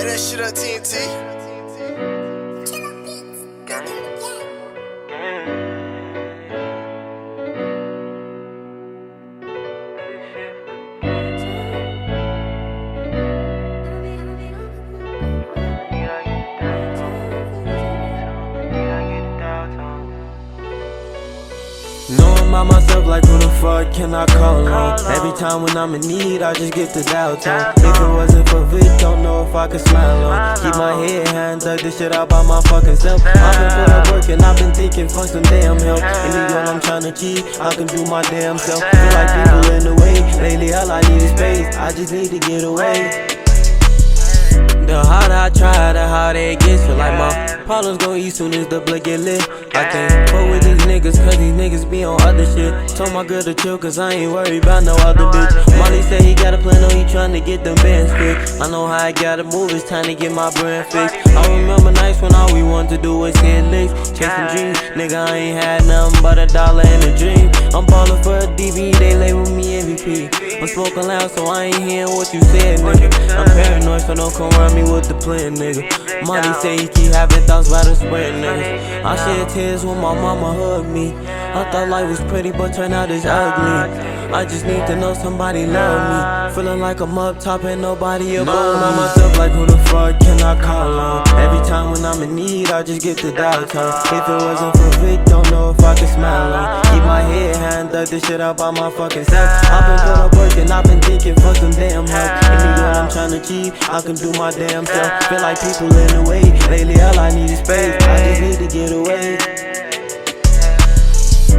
that shit up, TNT. Knowing about myself like who the fuck can I call on? Every time when I'm in need, I just get the doubt on. If it wasn't for Vic, don't know if I could smile on. Keep my head high and thug this shit out by my fucking self. I've been put up work and I've been thinking fuck some damn help. Any girl I'm tryna cheat, I can do my damn self. Feel like people in the way, lately all I need is space. I just need to get away. The harder I try, the harder it gets. Feel like my problems gon' eat soon as the blood get lit. I can't fuck with these niggas cause these niggas be on other shit. Told my girl to chill cause I ain't worried about no other bitch. Molly said he got a plan on, he tryna get them bands fixed. I know how I gotta move, it's time to get my brand fixed. I remember nights when all we wanted to do was hit licks, chasing dreams. Nigga, I ain't had nothing but $1 and a dream. I'm ballin' for a DB, they label me MVP. I'm smoking loud so I ain't hearing what you said, nigga. I'm paranoid so don't come around me with the plan, nigga. Molly say he keep having thoughts about the spread, niggas. I shed tears when my mama hugged me. I thought life was pretty but turned out it's ugly. I just need to know somebody love me. Feeling like I'm up top and nobody above me. Knowing myself like who the fuck can I call on? Every time when I'm in need, I just get the doubt on. If it wasn't for Vic, don't know if I could smile on. Keep my head high and thug this shit out by my fucking self. I've been put up work and I've been thinking fuck some damn help. Any girl I'm tryna cheat, I can do my damn self. Feel like people in the way, lately all I need is space. I just need to get away.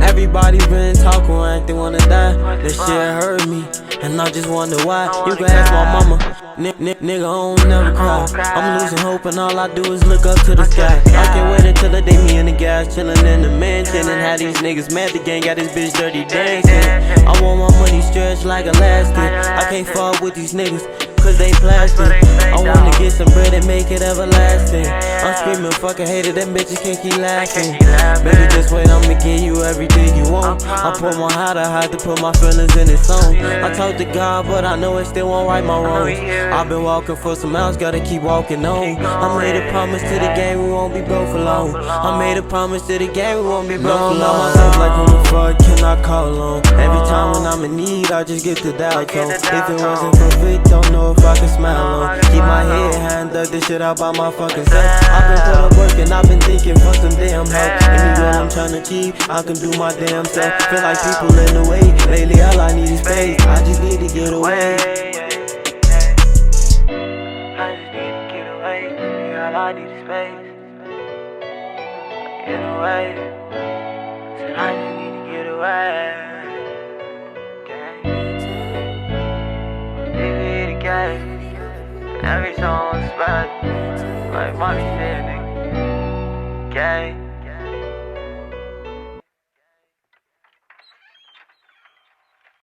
Everybody been talking like they wanna die. That shit hurt me, and I just wonder why. You can ask my mama, nigga, I don't never cry. I'm losing hope and all I do is look up to the sky. I can't wait until the day me and the guys chillin' in the mansion and have these niggas mad. The gang got this bitch dirty dancing. I want my money stretched like elastic. I can't fall with these niggas cause they plastic. I wanna get some bread and make it everlasting. I'm screaming fucking hater, them bitches can't keep laughing. Baby, just wait, I'ma give you everything you want. I pour my heart, I had to put my feelings in this song. I talk to God, but I know it still won't right my wrongs. I've been walking for some hours, gotta keep walking on. I made a promise to the game, we won't be broke for long. I made a promise to the game, we won't be broke for long. Myself like who the fuck can I call on? Every time when I'm in need, I just get the doubt on. If it wasn't for Vic, don't know if I could smile on. Keep my head high and thug this shit out by my fucking self. I've been put up work and I've been thinking fuck some damn help. Any girl I'm tryna cheat, I can do my damn self. Feel like people in the way, lately all I need is space. I just need to get away. I just need to get away. All I need is space. Get away. Said I just need to get away. Every song on the spot, like mommy said, nigga. Gang.